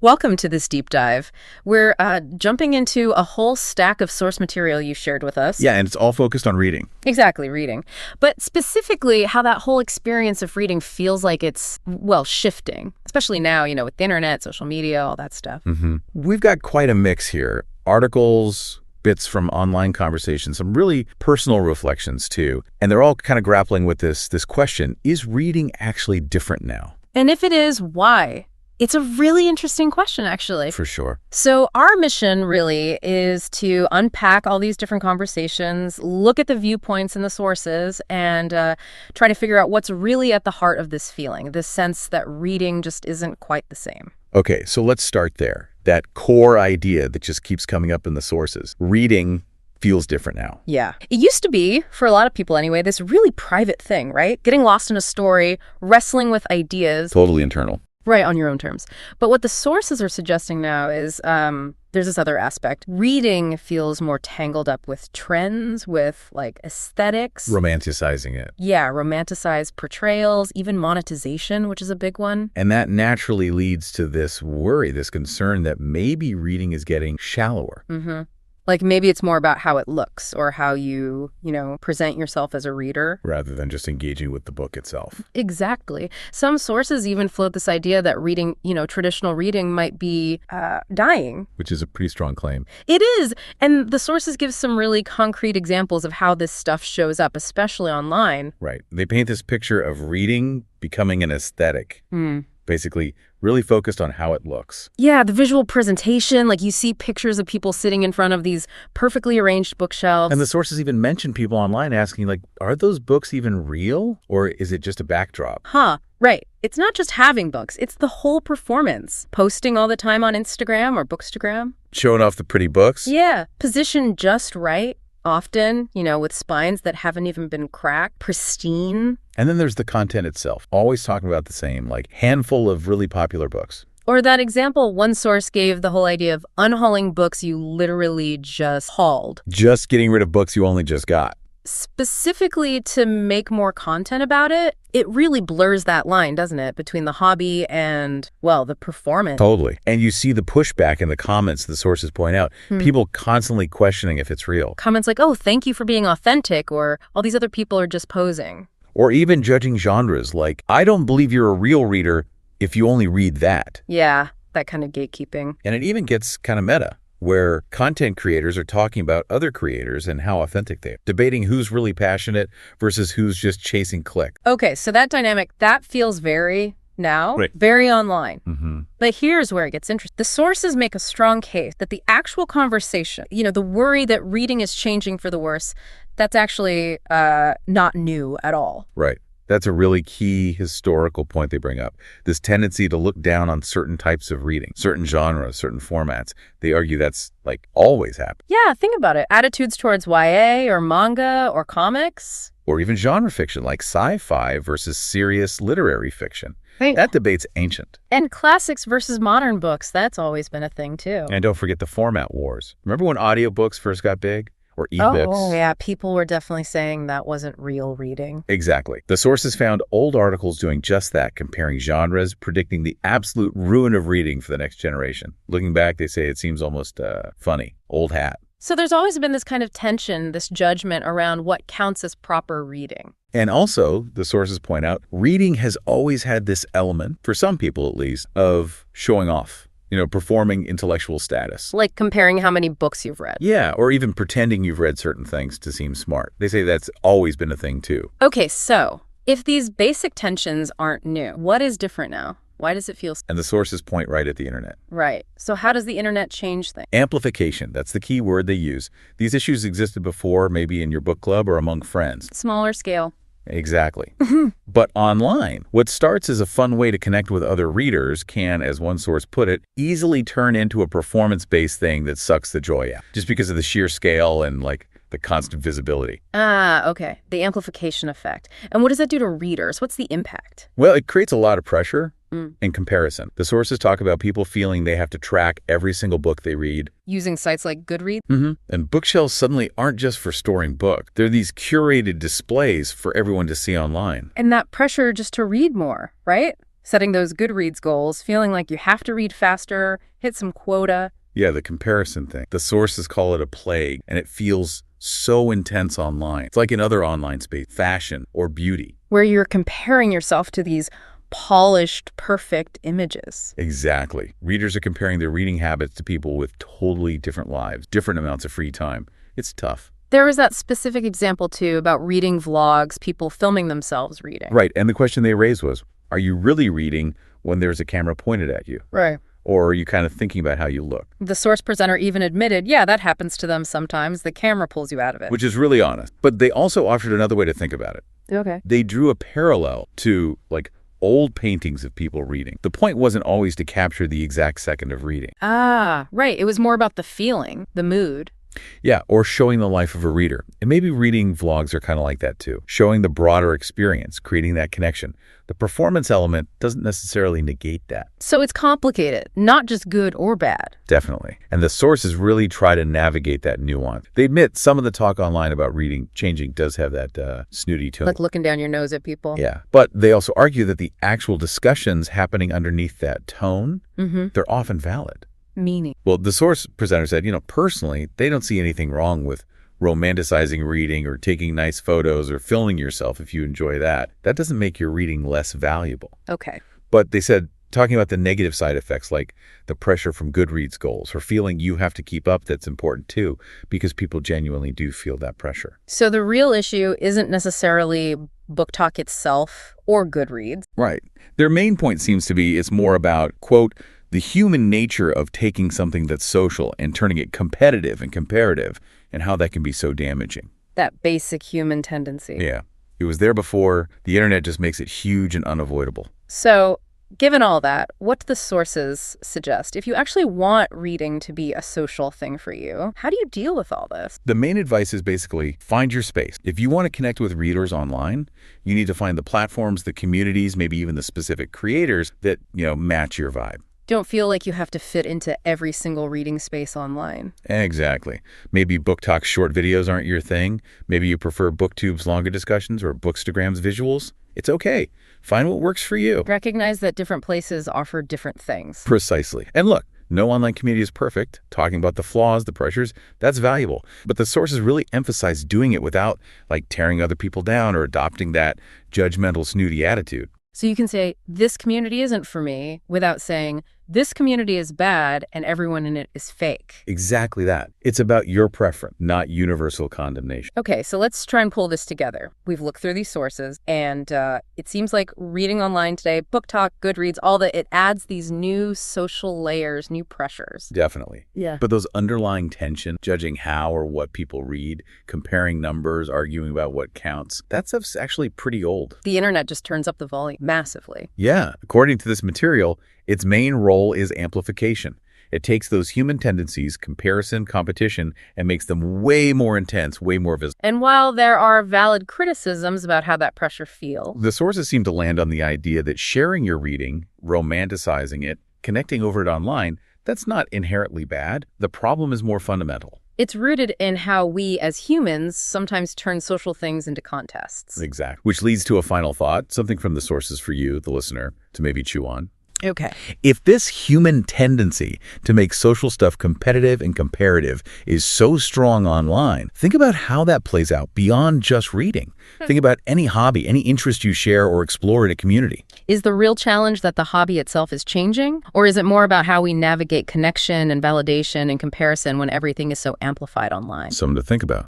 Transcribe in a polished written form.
Welcome to this deep dive. We're jumping into a whole stack of source material you shared with us. Yeah, and it's all focused on reading. Exactly, reading. But specifically, how that whole experience of reading feels like it's, well, shifting. Especially now, with the internet, social media, all that stuff. We've got quite a mix here. Articles, bits from online conversations, some really personal reflections too. And they're all kind of grappling with this question, is reading actually different now? And if it is, why? It's a really interesting question, actually. For sure. So our mission really is to unpack all these different conversations, look at the viewpoints and the sources, and try to figure out what's really at the heart of this feeling, this sense that reading just isn't quite the same. Okay, so let's start there. That core idea that just keeps coming up in the sources. Reading feels different now. Yeah. It used to be, for a lot of people anyway, this really private thing, right? Getting lost in a story, wrestling with ideas. Totally internal. Right, on your own terms. But what the sources are suggesting now is there's this other aspect. Reading feels more tangled up with trends, with aesthetics. Romanticizing it. Yeah, romanticized portrayals, even monetization, which is a big one. And that naturally leads to this worry, this concern that maybe reading is getting shallower. Maybe it's more about how it looks or how you, present yourself as a reader. Rather than just engaging with the book itself. Exactly. Some sources even float this idea that reading, traditional reading might be dying. Which is a pretty strong claim. It is. And the sources give some really concrete examples of how this stuff shows up, especially online. Right. They paint this picture of reading becoming an aesthetic. Basically, really focused on how it looks. Yeah, the visual presentation, you see pictures of people sitting in front of these perfectly arranged bookshelves. And the sources even mention people online asking, are those books even real? Or is it just a backdrop? Right. It's not just having books. It's the whole performance. Posting all the time on Instagram or Bookstagram. Showing off the pretty books? Yeah. Positioned just right. Often, with spines that haven't even been cracked, pristine. And then there's the content itself, always talking about the same, handful of really popular books. Or that example one source gave, the whole idea of unhauling books you literally just hauled. Just getting rid of books you only just got. Specifically to make more content about it, it really blurs that line, doesn't it, between the hobby and, the performance. Totally. And you see the pushback in the comments the sources point out. People constantly questioning if it's real. Comments like, oh, thank you for being authentic, or all these other people are just posing. Or even judging genres like, I don't believe you're a real reader if you only read that. Yeah, that kind of gatekeeping. And it even gets kind of meta, where content creators are talking about other creators and how authentic they are, debating who's really passionate versus who's just chasing click. Okay, so that dynamic, that feels very online. But here's where it gets interesting. The sources make a strong case that the actual conversation, the worry that reading is changing for the worse, that's actually not new at all. Right. That's a really key historical point they bring up. This tendency to look down on certain types of reading, certain genres, certain formats. They argue that's always happened. Yeah, think about it. Attitudes towards YA or manga or comics. Or even genre fiction like sci-fi versus serious literary fiction. Right. That debate's ancient. And classics versus modern books, that's always been a thing too. And don't forget the format wars. Remember when audiobooks first got big? Or ebooks. Oh, yeah. People were definitely saying that wasn't real reading. Exactly. The sources found old articles doing just that, comparing genres, predicting the absolute ruin of reading for the next generation. Looking back, they say it seems almost funny. Old hat. So there's always been this kind of tension, this judgment around what counts as proper reading. And also, the sources point out, reading has always had this element, for some people at least, of showing off. Performing intellectual status. Like comparing how many books you've read. Yeah, or even pretending you've read certain things to seem smart. They say that's always been a thing too. Okay, so if these basic tensions aren't new, what is different now? Why does it feel... And the sources point right at the internet. Right. So how does the internet change things? Amplification. That's the key word they use. These issues existed before, maybe in your book club or among friends. Smaller scale. Exactly. But online, what starts as a fun way to connect with other readers can, as one source put it, easily turn into a performance-based thing that sucks the joy out, just because of the sheer scale and the constant visibility. Okay. The amplification effect. And what does that do to readers? What's the impact? Well, it creates a lot of pressure and comparison. The sources talk about people feeling they have to track every single book they read. Using sites like Goodreads? And bookshelves suddenly aren't just for storing books. They're these curated displays for everyone to see online. And that pressure just to read more, right? Setting those Goodreads goals, feeling like you have to read faster, hit some quota. Yeah, the comparison thing. The sources call it a plague, and it feels so intense online. It's like in other online space, fashion or beauty. Where you're comparing yourself to these polished, perfect images. Exactly. Readers are comparing their reading habits to people with totally different lives, different amounts of free time. It's tough. There was that specific example, too, about reading vlogs, people filming themselves reading. Right, and the question they raised was, are you really reading when there's a camera pointed at you? Right. Or are you kind of thinking about how you look? The source presenter even admitted, yeah, that happens to them sometimes. The camera pulls you out of it. Which is really honest. But they also offered another way to think about it. Okay. They drew a parallel to, like, old paintings of people reading. The point wasn't always to capture the exact second of reading. Ah, right. It was more about the feeling, the mood. Yeah, or showing the life of a reader. And maybe reading vlogs are kind of like that too. Showing the broader experience, creating that connection. The performance element doesn't necessarily negate that. So it's complicated, not just good or bad. Definitely. And the sources really try to navigate that nuance. They admit some of the talk online about reading changing does have that snooty tone. Like looking down your nose at people. Yeah. But they also argue that the actual discussions happening underneath that tone, they're often valid. Meaning? Well, the source presenter said, personally, they don't see anything wrong with romanticizing reading or taking nice photos or filming yourself if you enjoy that. That doesn't make your reading less valuable. Okay. But they said, talking about the negative side effects like the pressure from Goodreads goals or feeling you have to keep up, that's important too, because people genuinely do feel that pressure. So the real issue isn't necessarily Book Talk itself or Goodreads. Right. Their main point seems to be it's more about, quote, the human nature of taking something that's social and turning it competitive and comparative, and how that can be so damaging. That basic human tendency. Yeah. It was there before. The internet just makes it huge and unavoidable. So, given all that, what do the sources suggest? If you actually want reading to be a social thing for you, how do you deal with all this? The main advice is basically find your space. If you want to connect with readers online, you need to find the platforms, the communities, maybe even the specific creators that, match your vibe. Don't feel like you have to fit into every single reading space online. Exactly. Maybe BookTalk's short videos aren't your thing. Maybe you prefer BookTube's longer discussions or Bookstagram's visuals. It's okay. Find what works for you. Recognize that different places offer different things. Precisely. And look, no online community is perfect. Talking about the flaws, the pressures, that's valuable. But the sources really emphasize doing it without, tearing other people down or adopting that judgmental, snooty attitude. So you can say, this community isn't for me, without saying, this community is bad and everyone in it is fake. Exactly that. It's about your preference, not universal condemnation. Okay, so let's try and pull this together. We've looked through these sources, and it seems like reading online today, Book Talk, Goodreads, all that, it adds these new social layers, new pressures. Definitely. Yeah. But those underlying tension, judging how or what people read, comparing numbers, arguing about what counts, that stuff's actually pretty old. The internet just turns up the volume massively. Yeah. According to this material, its main role is amplification. It takes those human tendencies, comparison, competition, and makes them way more intense, way more visible. And while there are valid criticisms about how that pressure feels, the sources seem to land on the idea that sharing your reading, romanticizing it, connecting over it online, that's not inherently bad. The problem is more fundamental. It's rooted in how we as humans sometimes turn social things into contests. Exactly. Which leads to a final thought, something from the sources for you, the listener, to maybe chew on. Okay. If this human tendency to make social stuff competitive and comparative is so strong online, think about how that plays out beyond just reading. Think about any hobby, any interest you share or explore in a community. Is the real challenge that the hobby itself is changing? Or is it more about how we navigate connection and validation and comparison when everything is so amplified online? Something to think about.